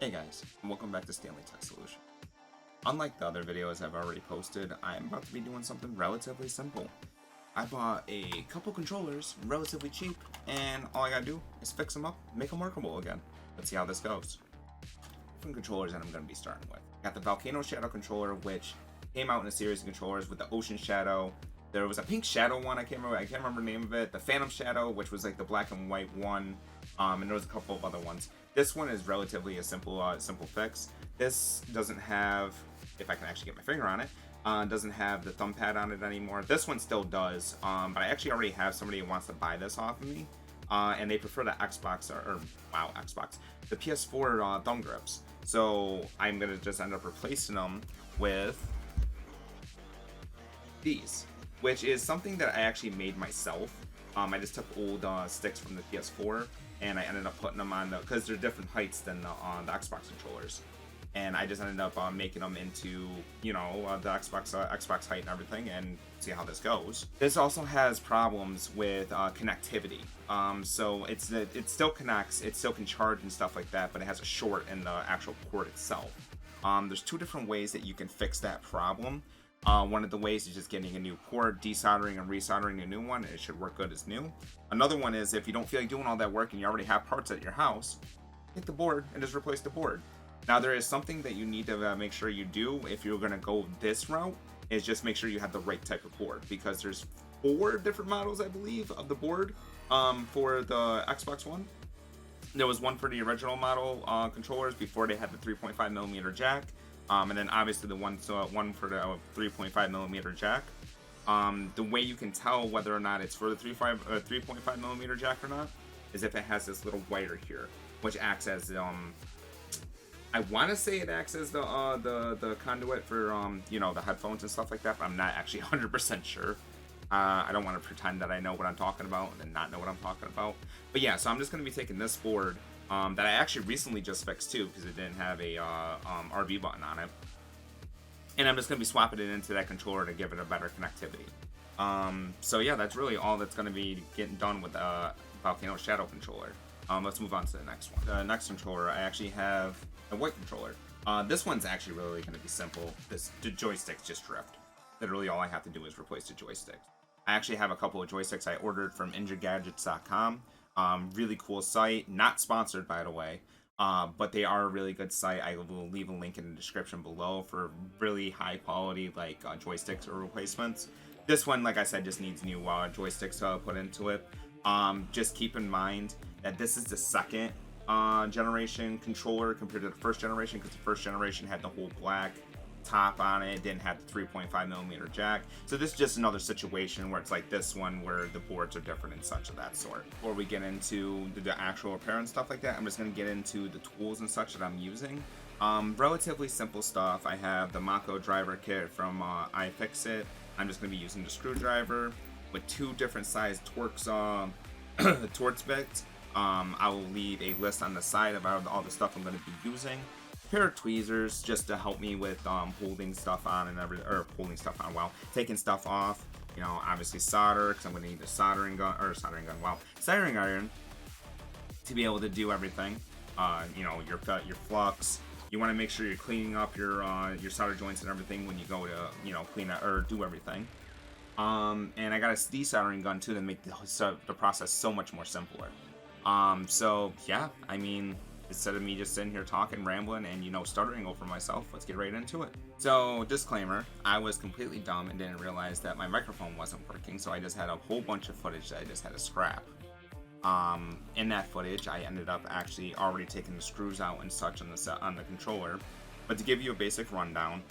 Hey guys, and welcome back to Stanleytechsolutions. Unlike the other videos I've already posted, I'm about to be doing something relatively simple. I bought a couple controllers relatively cheap, and all I gotta do is fix them up, make them workable again. Let's see how this goes. Different controllers that I'm gonna be starting with. Got the Volcano Shadow controller, which came out in a series of controllers with the Ocean Shadow. There was a pink shadow one, I can't remember the name of it. The Phantom Shadow, which was like the black and white one, and there was a couple of other ones. This one is relatively a simple fix. This doesn't have, if I can actually get my finger on it, doesn't have the thumb pad on it anymore. This one still does, but I actually already have somebody who wants to buy this off of me, and they prefer the Xbox Xbox, the PS4 thumb grips. So I'm gonna just end up replacing them with these, which is something that I actually made myself. I just took old sticks from the PS4 and I ended up putting them on because they're different heights than the Xbox controllers, and I just ended up making them into the Xbox height and everything, and see how this goes. This also has problems with connectivity, so it still connects, it still can charge and stuff like that, but it has a short in the actual port itself. There's two different ways that you can fix that problem. One of the ways is just getting a new port, desoldering and resoldering a new one. It should work good as new. Another one is if you don't feel like doing all that work and you already have parts at your house, take the board and just replace the board. Now there is something that you need to make sure you do if you're going to go this route, is just make sure you have the right type of board, because there's 4 different models, I believe, of the board for the Xbox One. There was one for the original model controllers before they had the 3.5mm jack. And then obviously the one for the 3.5mm jack. The way you can tell whether or not it's for the 3.5mm jack or not is if it has this little wire here, which acts as I want to say it acts as the conduit for the headphones and stuff like that, but I'm not actually 100% sure. I don't want to pretend that I know what I'm talking about and then not know what I'm talking about. But yeah, so I'm just going to be taking this board that I actually recently just fixed too, because it didn't have a RB button on it, and I'm just going to be swapping it into that controller to give it a better connectivity. So yeah, that's really all that's going to be getting done with the Volcano Shadow controller. Let's move on to the next one. The next controller, I actually have a white controller. This one's actually really going to be simple. The joysticks just drift. Literally all I have to do is replace the joysticks. I actually have a couple of joysticks I ordered from InjuredGadgets.com. Really cool site, not sponsored by the way, but they are a really good site. I will leave a link in the description below for really high quality joysticks or replacements. This one, like I said, just needs new joysticks put into it. Just keep in mind that this is the second generation controller compared to the first generation, because the first generation had the whole black top on it, didn't have the 3.5mm jack. So this is just another situation where it's like this one where the boards are different and such of that sort. Before we get into the actual repair and stuff like that, I'm just going to get into the tools and such that I'm using. Relatively simple stuff. I have the Mako driver kit from IFIXIT. I'm just going to be using the screwdriver with 2 different size Torx bits. I will leave a list on the side about all the stuff I'm going to be using. Pair of tweezers just to help me with holding stuff on and taking stuff off. Obviously solder, because I'm going to need a soldering iron to be able to do everything. Your flux. You want to make sure you're cleaning up your solder joints and everything when you go to clean that or do everything. And I got a desoldering gun too to make the process so much more simpler. So yeah, I mean, instead of me just sitting here talking, rambling, and stuttering over myself, let's get right into it. So, disclaimer, I was completely dumb and didn't realize that my microphone wasn't working, so I just had a whole bunch of footage that I just had to scrap. In that footage, I ended up actually already taking the screws out and such on the controller. But to give you a basic rundown,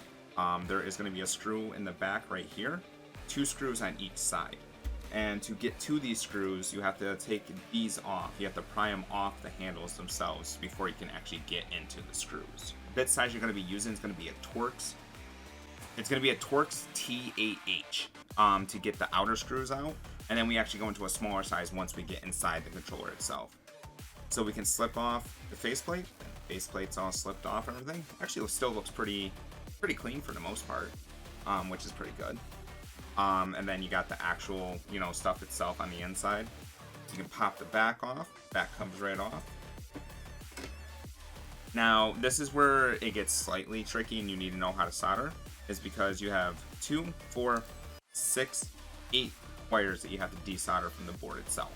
there is going to be a screw in the back right here, 2 screws on each side. And to get to these screws, you have to take these off. You have to pry them off the handles themselves before you can actually get into the screws. The bit size you're going to be using is going to be a Torx. It's going to be a Torx T8H to get the outer screws out. And then we actually go into a smaller size once we get inside the controller itself. So we can slip off the faceplate. Faceplate's all slipped off and everything. Actually, it still looks pretty clean for the most part, which is pretty good. And then you got the actual, stuff itself on the inside. You can pop the back off. Back comes right off. Now, this is where it gets slightly tricky and you need to know how to solder, is because you have 2, 4, 6, 8 wires that you have to desolder from the board itself.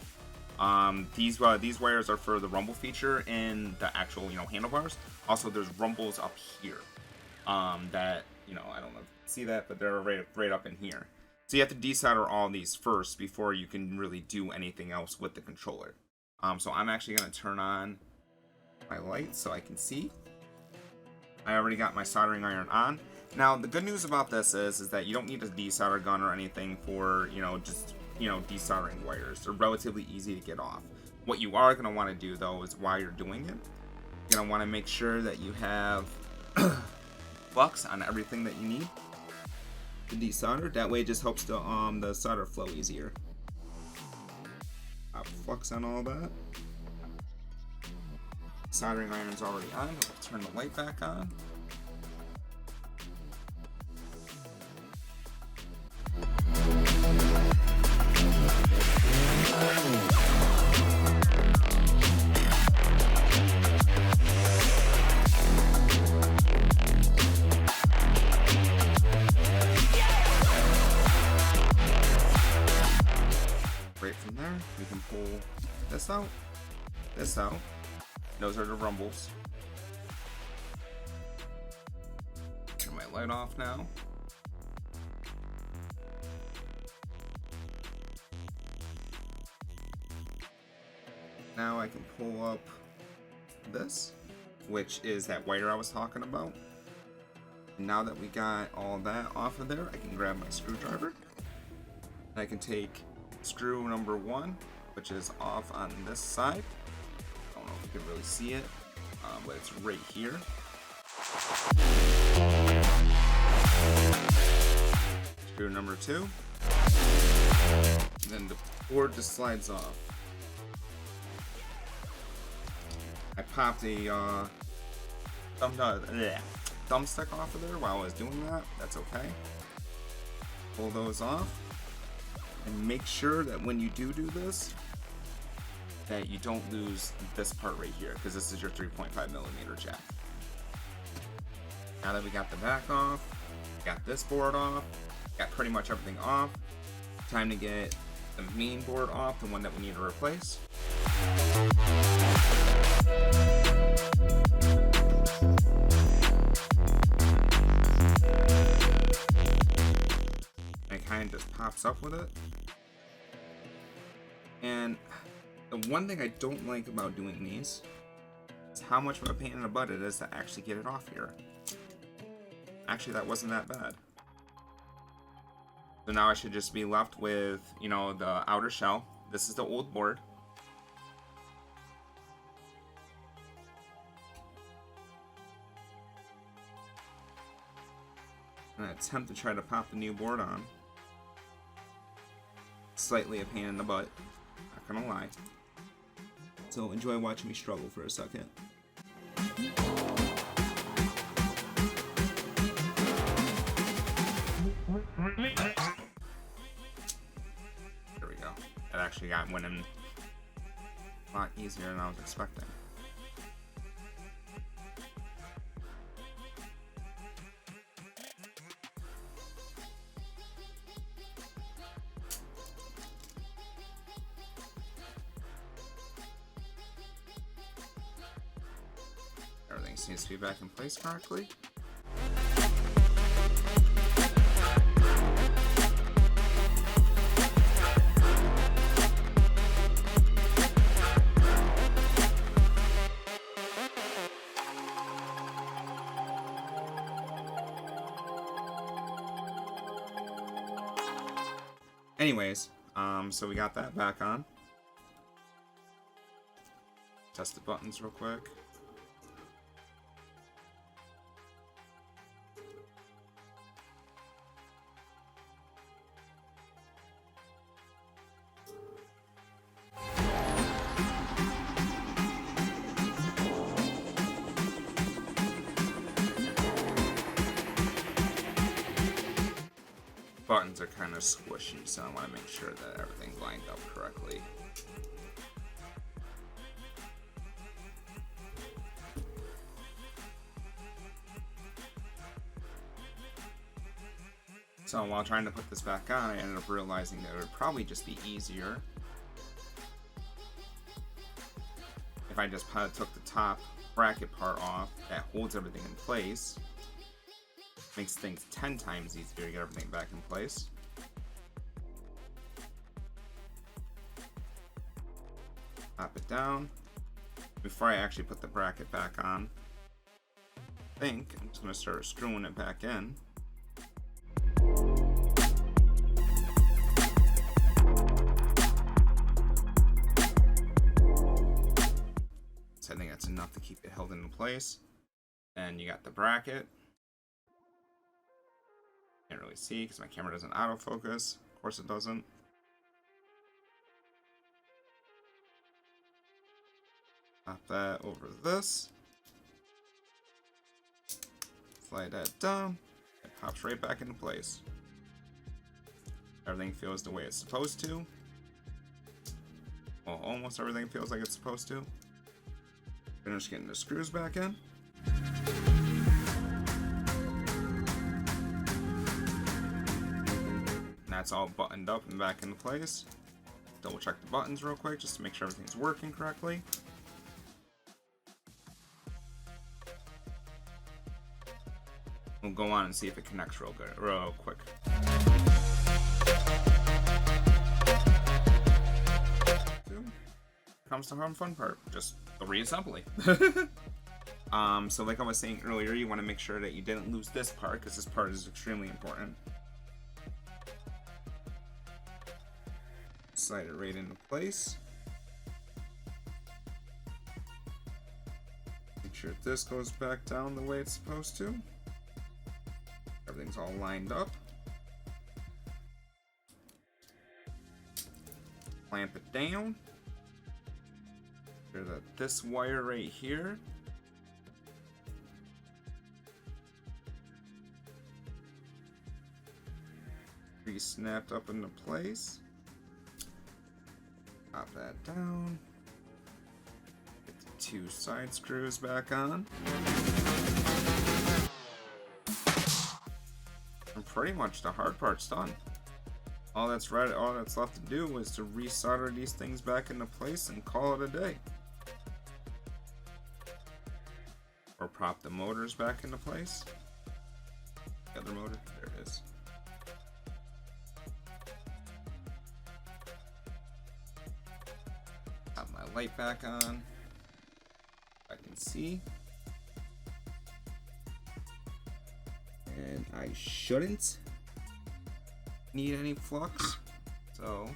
These wires are for the rumble feature and the actual, handlebars. Also, there's rumbles up here. That, I don't know if you can see that, but they're right up in here. So you have to desolder all these first before you can really do anything else with the controller. So I'm actually going to turn on my lights so I can see. I already got my soldering iron on. Now, the good news about this is that you don't need a desolder gun or anything for, just, desoldering wires. They're relatively easy to get off. What you are going to want to do, though, is while you're doing it, you're going to want to make sure that you have flux on everything that you need to desolder. That way it just helps the solder flow easier. Flux on all that. Soldering iron's already on. I'll turn the light back on. Right from there, we can pull this out, this out. Those are the rumbles. Turn my light off now. Now I can pull up this, which is that wire I was talking about. And now that we got all that off of there, I can grab my screwdriver. And I can take screw number 1, which is off on this side. I don't know if you can really see it, but it's right here. Screw number 2. And then the board just slides off. I popped a thumbstick off of there while I was doing that. That's okay. Pull those off. And make sure that when you do this, that you don't lose this part right here, because this is your 3.5mm jack. Now that we got the back off, got this board off, got pretty much everything off, time to get the main board off, the one that we need to replace. And it kind of just pops up with it. And the one thing I don't like about doing these is how much of a pain in the butt it is to actually get it off here. Actually, that wasn't that bad. So now I should just be left with, the outer shell. This is the old board. I'm gonna attempt to try to pop the new board on. Slightly a pain in the butt, not gonna lie. So enjoy watching me struggle for a second. There we go. That actually went in a lot easier than I was expecting. Everything seems to be back in place correctly. Anyways, so we got that back on. Test the buttons real quick. Buttons are kind of squishy, so I want to make sure that everything's lined up correctly. So while trying to put this back on, I ended up realizing that it would probably just be easier if I just took the top bracket part off that holds everything in place. Makes things 10 times easier to get everything back in place. Pop it down. Before I actually put the bracket back on, I think I'm just going to start screwing it back in. So I think that's enough to keep it held in place. Then you got the bracket. Can't really see because my camera doesn't autofocus. Of course it doesn't. Pop that over this. Slide that down. It pops right back into place. Everything feels the way it's supposed to. Well, almost everything feels like it's supposed to. Finish getting the screws back in. That's all buttoned up and back into place. Double check the buttons real quick just to make sure everything's working correctly. We'll go on and see if it connects real quick. Comes to the fun part, just the reassembly. So like I was saying earlier, you want to make sure that you didn't lose this part because this part is extremely important. Slide it right into place. Make sure this goes back down the way it's supposed to. Everything's all lined up. Clamp it down. Sure that this wire right here snapped up into place. Pop that down. Get the 2 side screws back on. And pretty much the hard part's done. All that's left to do is to resolder these things back into place and call it a day. Or prop the motors back into place. The other motor, there it is. Pop my light back on. I can see. And I shouldn't need any flux, so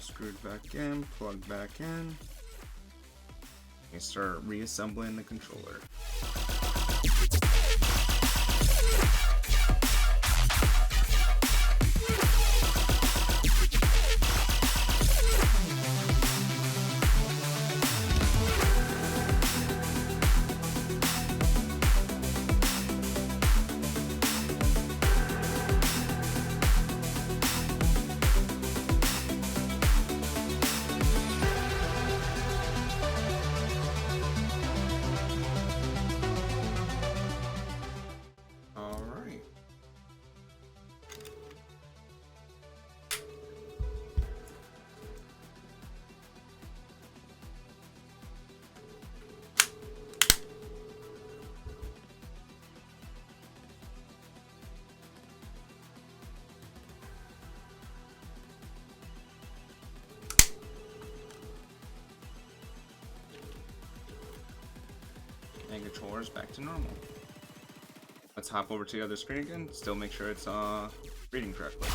screwed back in, plug back in, and start reassembling the controller. and controllers back to normal. Let's hop over to the other screen again, still make sure it's reading correctly.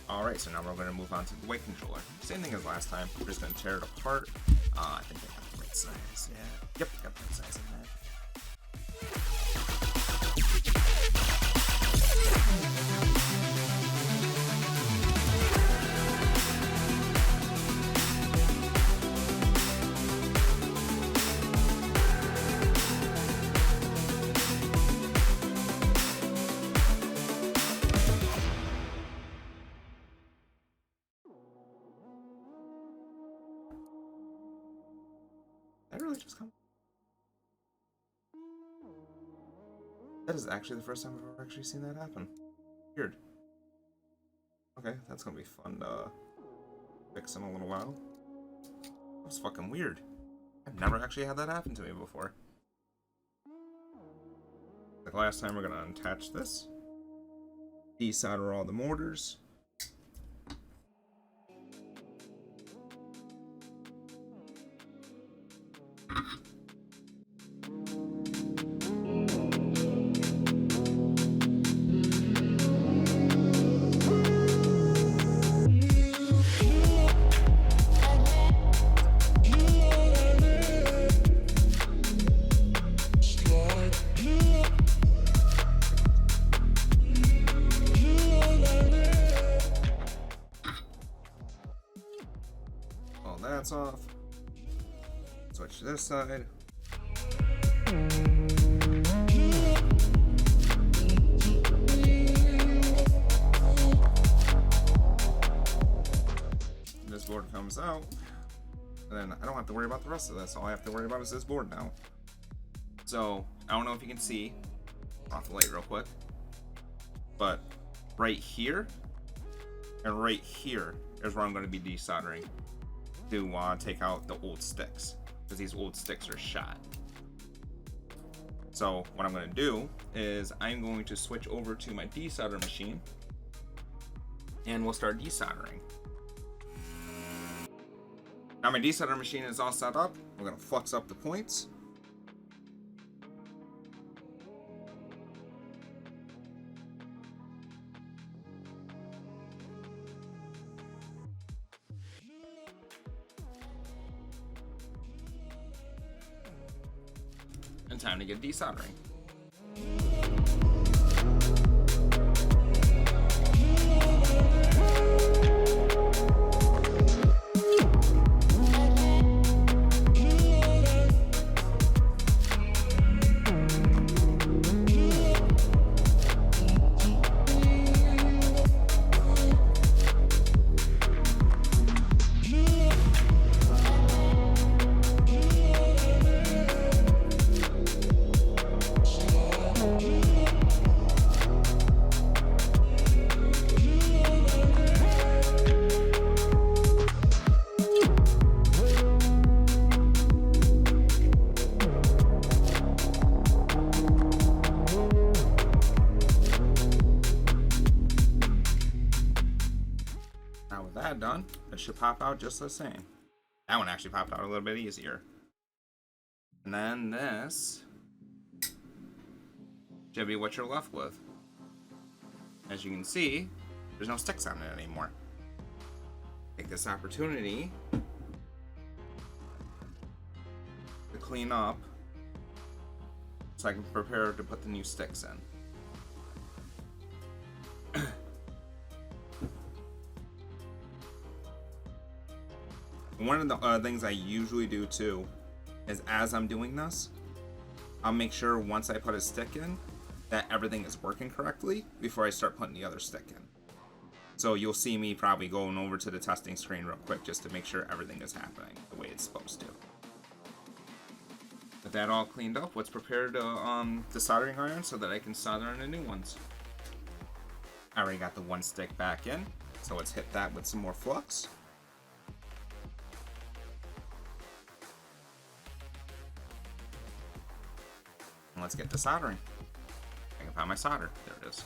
Alright, so now we're going to move on to the weight controller. Same thing as last time, we're just going to tear it apart. I think I got the right size, yeah. Yep, got the right size in that. That is actually the first time I've ever actually seen that happen. Weird. Okay, that's gonna be fun to fix in a little while. That was fucking weird. I've never actually had that happen to me before. Like last time, we're gonna unattach this, desolder all the mortars. That's off. Switch to this side. This board comes out, and then I don't have to worry about the rest of this. All I have to worry about is this board now. So I don't know if you can see, off the light real quick, but right here and right here is where I'm going to be desoldering to take out the old sticks, because these old sticks are shot. So what I'm going to do is I'm going to switch over to my desolder machine and we'll start desoldering. Now my desolder machine is all set up. We're going to flux up the points. And time to get desoldering. Done, it should pop out just the same. That one actually popped out a little bit easier. And then this should be what you're left with. As you can see, there's no sticks on it anymore. Take this opportunity to clean up so I can prepare to put the new sticks in. One of the things I usually do too is, as I'm doing this, I'll make sure once I put a stick in that everything is working correctly before I start putting the other stick in. So you'll see me probably going over to the testing screen real quick just to make sure everything is happening the way it's supposed to. With that all cleaned up, let's prepare the soldering iron so that I can solder in the new ones. I already got the one stick back in, so let's hit that with some more flux. Let's get to soldering. I can find my solder. There it is.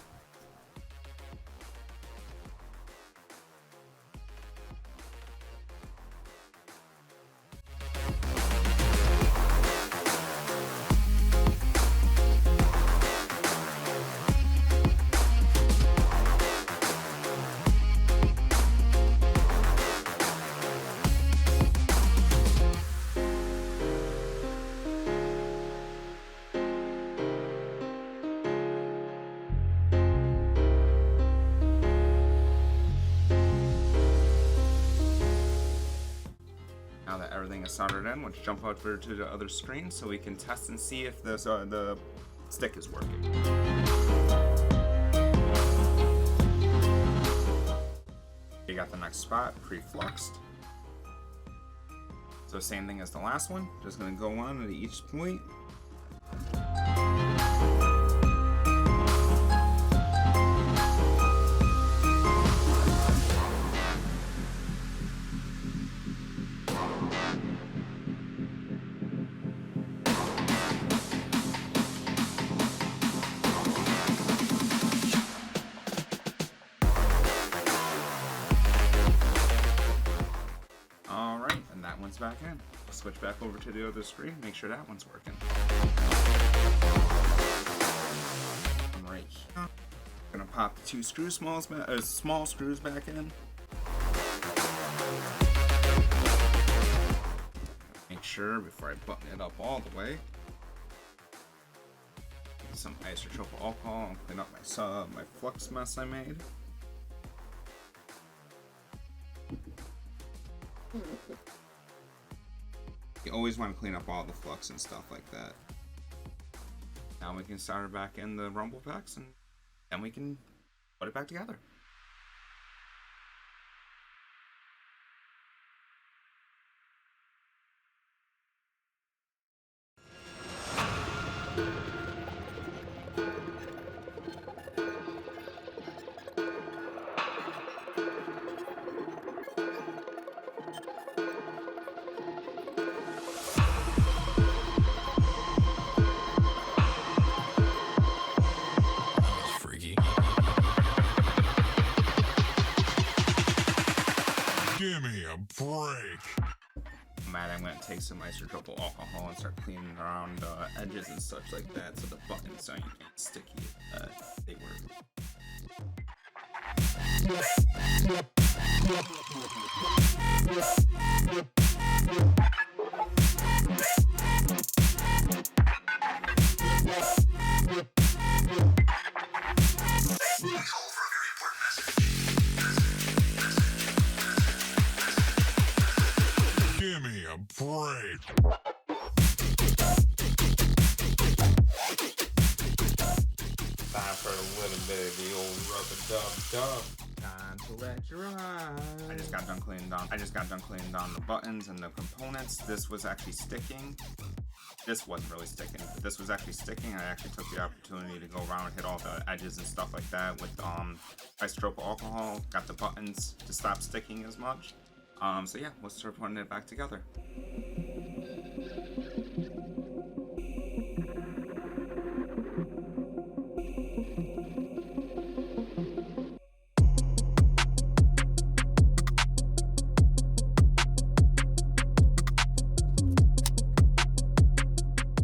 everything is soldered in, let's jump over to the other screen so we can test and see if this, the stick is working. You got the next spot pre-fluxed. So same thing as the last one, just gonna go on at each point. Alright, and that one's back in. Switch back over to the other screen, make sure that one's working. And right here, gonna pop the two small screws back in. Make sure before I button it up all the way. Get some isopropyl alcohol and clean up my flux mess I made. You always want to clean up all the flux and stuff like that. Now we can start it back in the rumble packs and then we can put it back together. Give me a break. Matt, I'm going to take some isopropyl alcohol and start cleaning around edges and such like that so the buttons don't get sticky. They work. Give me a break. Time for a little bit of the old rub-a-dub-dub. Time to let your eyes. I just got done cleaning down the buttons and the components. This was actually sticking. This wasn't really sticking, but this was actually sticking. I actually took the opportunity to go around and hit all the edges and stuff like that with isopropyl alcohol. Got the buttons to stop sticking as much. So yeah, let's start putting it back together.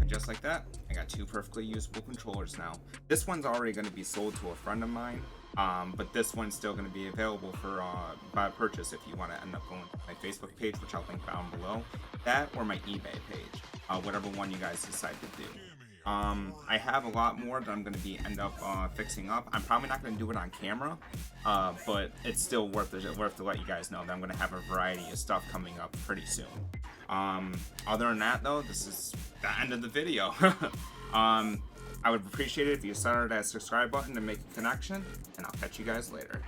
And just like that, I got two perfectly usable controllers now. This one's already going to be sold to a friend of mine. But this one's still going to be available for by purchase if you want to end up going to my Facebook page, which I'll link down below. That or my eBay page, whatever one you guys decide to do. I have a lot more that I'm going to end up fixing up. I'm probably not going to do it on camera, but it's still worth to let you guys know that I'm going to have a variety of stuff coming up pretty soon. Other than that, though, this is the end of the video. I would appreciate it if you started that subscribe button to make a connection, and I'll catch you guys later.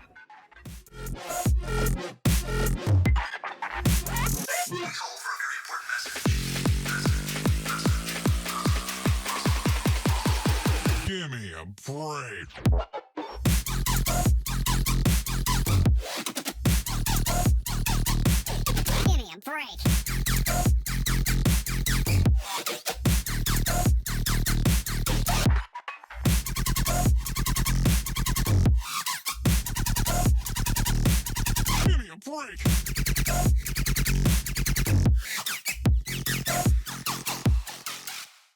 Give me a break. Give me a break. Give me a break.